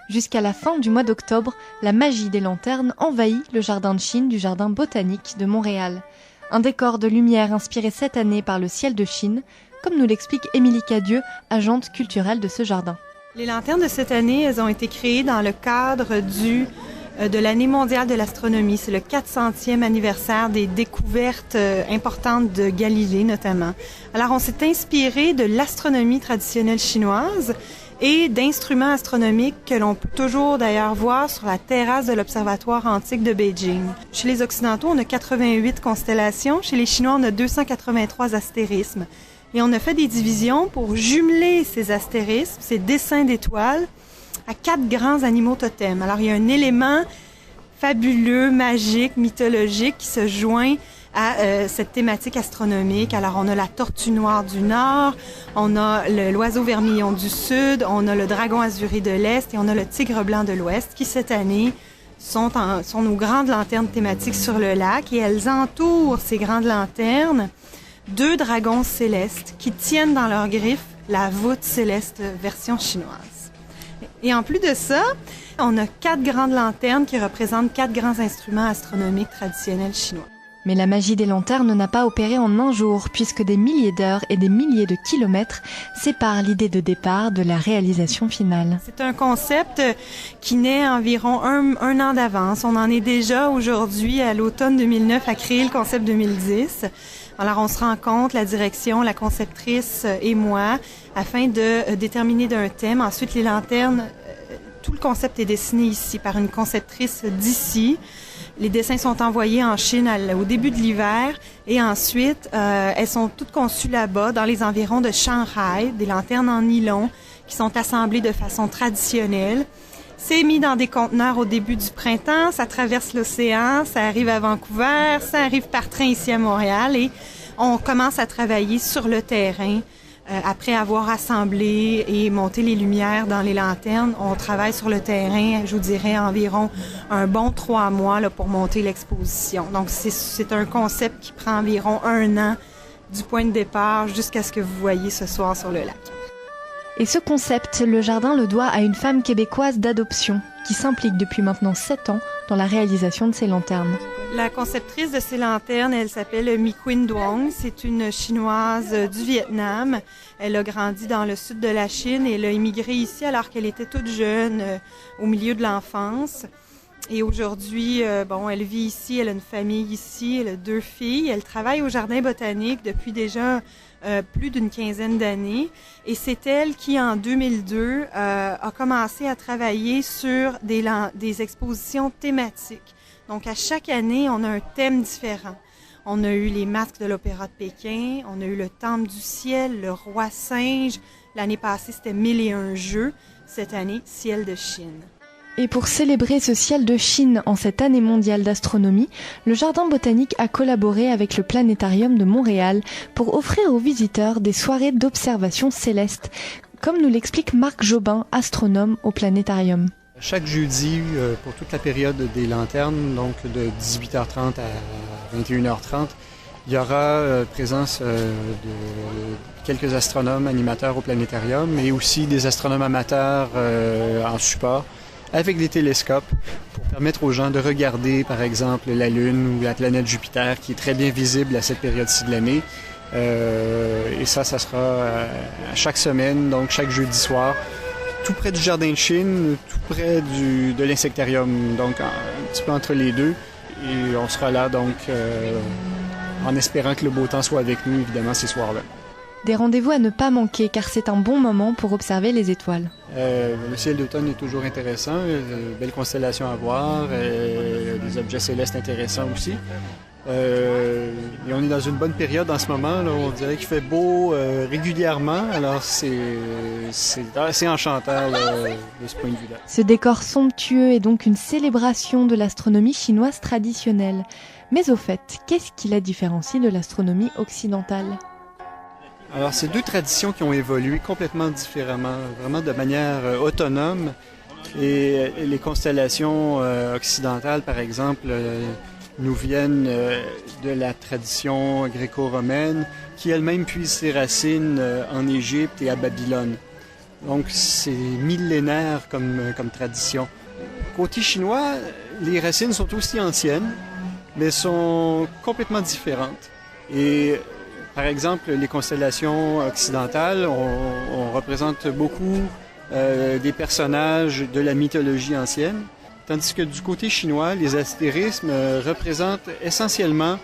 Jusqu'à la fin du mois d'octobre, la magie des lanternes envahit le jardin de Chine du Jardin botanique de Montréal. Un décor de lumière inspiré cette année par le ciel de Chine, comme nous l'explique Émilie Cadieux, agente culturelle de ce jardin. Les lanternes de cette année, elles ont été créées dans le cadre de l'année mondiale de l'astronomie. C'est le 400e anniversaire des découvertes importantes de Galilée, notamment. Alors, on s'est inspiré de l'astronomie traditionnelle chinoise et d'instruments astronomiques que l'on peut toujours d'ailleurs voir sur la terrasse de l'Observatoire antique de Beijing. Chez les Occidentaux, on a 88 constellations. Chez les Chinois, on a 283 astérismes. Et on a fait des divisions pour jumeler ces astérismes, ces dessins d'étoiles, à 4 grands animaux totems. Alors, il y a un élément fabuleux, magique, mythologique qui se joint à cette thématique astronomique. Alors, on a la tortue noire du Nord, on a l'oiseau vermillon du Sud, on a le dragon azuré de l'Est et on a le tigre blanc de l'Ouest qui, cette année, sont nos grandes lanternes thématiques sur le lac et elles entourent ces grandes lanternes 2 dragons célestes qui tiennent dans leurs griffes la voûte céleste version chinoise. Et en plus de ça, on a 4 grandes lanternes qui représentent 4 grands instruments astronomiques traditionnels chinois. Mais la magie des lanternes n'a pas opéré en un jour, puisque des milliers d'heures et des milliers de kilomètres séparent l'idée de départ de la réalisation finale. C'est un concept qui naît environ un an d'avance. On en est déjà aujourd'hui, à l'automne 2009, à créer le concept 2010. Alors, on se rencontre, la direction, la conceptrice et moi, afin de déterminer d'un thème. Ensuite, les lanternes, tout le concept est dessiné ici par une conceptrice d'ici. Les dessins sont envoyés en Chine au début de l'hiver et ensuite, elles sont toutes conçues là-bas, dans les environs de Shanghai, des lanternes en nylon qui sont assemblées de façon traditionnelle. C'est mis dans des conteneurs au début du printemps, ça traverse l'océan, ça arrive à Vancouver, ça arrive par train ici à Montréal et on commence à travailler sur le terrain. Après avoir assemblé et monté les lumières dans les lanternes, on travaille sur le terrain, je vous dirais, environ un bon 3 mois là, pour monter l'exposition. Donc, c'est un concept qui prend environ 1 an du point de départ jusqu'à ce que vous voyez ce soir sur le lac. Et ce concept, le jardin le doit à une femme québécoise d'adoption qui s'implique depuis maintenant 7 ans dans la réalisation de ces lanternes. La conceptrice de ces lanternes, elle s'appelle My Quynh Duong. C'est une Chinoise du Vietnam. Elle a grandi dans le sud de la Chine et elle a immigré ici alors qu'elle était toute jeune, au milieu de l'enfance. Et aujourd'hui, elle vit ici, elle a une famille ici, elle a 2 filles. Elle travaille au jardin botanique depuis déjà plus d'une 15aine d'années. Et c'est elle qui, en 2002, a commencé à travailler sur des expositions thématiques. Donc, à chaque année, on a un thème différent. On a eu les masques de l'Opéra de Pékin, on a eu le Temple du ciel, le Roi singe. L'année passée, c'était 1001 jeux. Cette année, Ciel de Chine. Et pour célébrer ce ciel de Chine en cette année mondiale d'astronomie, le Jardin botanique a collaboré avec le Planétarium de Montréal pour offrir aux visiteurs des soirées d'observation céleste, comme nous l'explique Marc Jobin, astronome au Planétarium. Chaque jeudi, pour toute la période des lanternes, donc de 18h30 à 21h30, il y aura présence de quelques astronomes animateurs au planétarium et aussi des astronomes amateurs en support avec des télescopes pour permettre aux gens de regarder, par exemple, la Lune ou la planète Jupiter qui est très bien visible à cette période-ci de l'année. Et ça sera à chaque semaine, donc chaque jeudi soir, tout près du Jardin de Chine, tout près de l'insectarium, donc un petit peu entre les deux. Et on sera là, donc, en espérant que le beau temps soit avec nous, évidemment, ces soirs-là. Des rendez-vous à ne pas manquer, car c'est un bon moment pour observer les étoiles. Le ciel d'automne est toujours intéressant, belles constellations à voir, des objets célestes intéressants aussi. Et on est dans une bonne période en ce moment, là, on dirait qu'il fait beau régulièrement, alors c'est assez enchanteur là, de ce point de vue-là. Ce décor somptueux est donc une célébration de l'astronomie chinoise traditionnelle. Mais au fait, qu'est-ce qui la différencie de l'astronomie occidentale ? Alors, c'est 2 traditions qui ont évolué complètement différemment, vraiment de manière autonome. Et les constellations occidentales, par exemple, nous viennent de la tradition gréco-romaine, qui elle-même puise ses racines en Égypte et à Babylone. Donc, c'est millénaire comme tradition. Côté chinois, les racines sont aussi anciennes, mais sont complètement différentes. Et, par exemple, les constellations occidentales, on représente beaucoup des personnages de la mythologie ancienne, tandis que du côté chinois, les astérismes représentent essentiellement,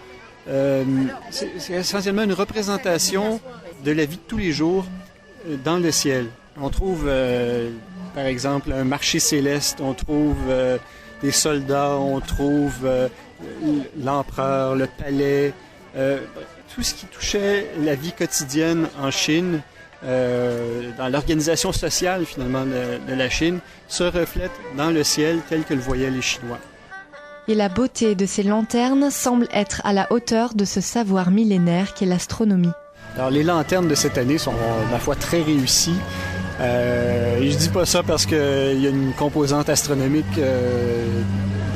c'est essentiellement une représentation de la vie de tous les jours dans le ciel. On trouve, par exemple, un marché céleste, on trouve des soldats, on trouve l'empereur, le palais, tout ce qui touchait la vie quotidienne en Chine, dans l'organisation sociale finalement de la Chine, se reflète dans le ciel tel que le voyaient les Chinois. Et la beauté de ces lanternes semble être à la hauteur de ce savoir millénaire qu'est l'astronomie. Alors les lanternes de cette année sont, ma foi, très réussies. Je dis pas ça parce qu'il y a une composante astronomique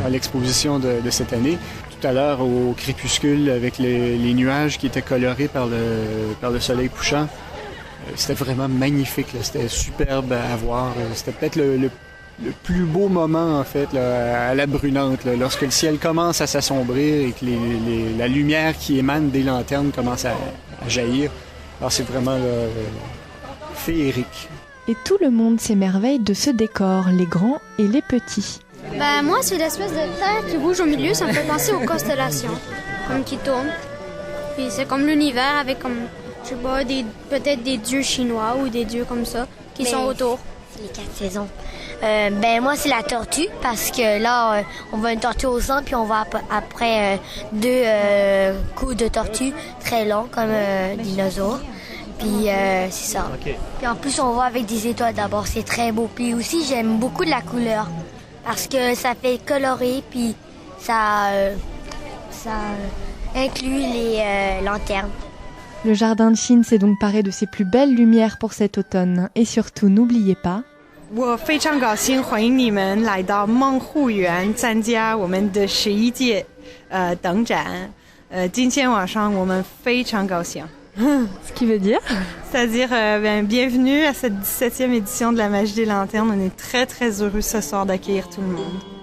dans l'exposition de cette année. Tout à l'heure, au crépuscule, avec les nuages qui étaient colorés par le soleil couchant, c'était vraiment magnifique, là. C'était superbe à voir. C'était peut-être le plus beau moment, en fait, là, à la brunante, là, lorsque le ciel commence à s'assombrir et que la lumière qui émane des lanternes commence à jaillir. Alors c'est vraiment féerique. Et tout le monde s'émerveille de ce décor, les grands et les petits. Moi, c'est l'espèce de terre qui bouge au milieu, ça me fait penser aux constellations, comme qui tournent. Puis c'est comme l'univers avec comme, je sais pas, peut-être des dieux chinois ou des dieux comme ça qui sont autour. C'est les 4 saisons. Moi, c'est la tortue parce que là, on voit une tortue au centre puis on voit après 2 coups de tortue très longs comme dinosaures. Puis c'est ça. Okay. Puis en plus, on voit avec des étoiles d'abord, c'est très beau. Puis aussi, j'aime beaucoup la couleur parce que ça fait colorer puis ça inclut les lanternes. Le jardin de Chine s'est donc paré de ses plus belles lumières pour cet automne. Et surtout, n'oubliez pas... 我非常高兴欢迎你们来到梦湖园参加我们的11届灯展。今天晚上我们非常高兴。Ce qui veut dire? C'est-à-dire, bienvenue à cette 17e édition de la Magie des Lanternes. On est très, très heureux ce soir d'accueillir tout le monde.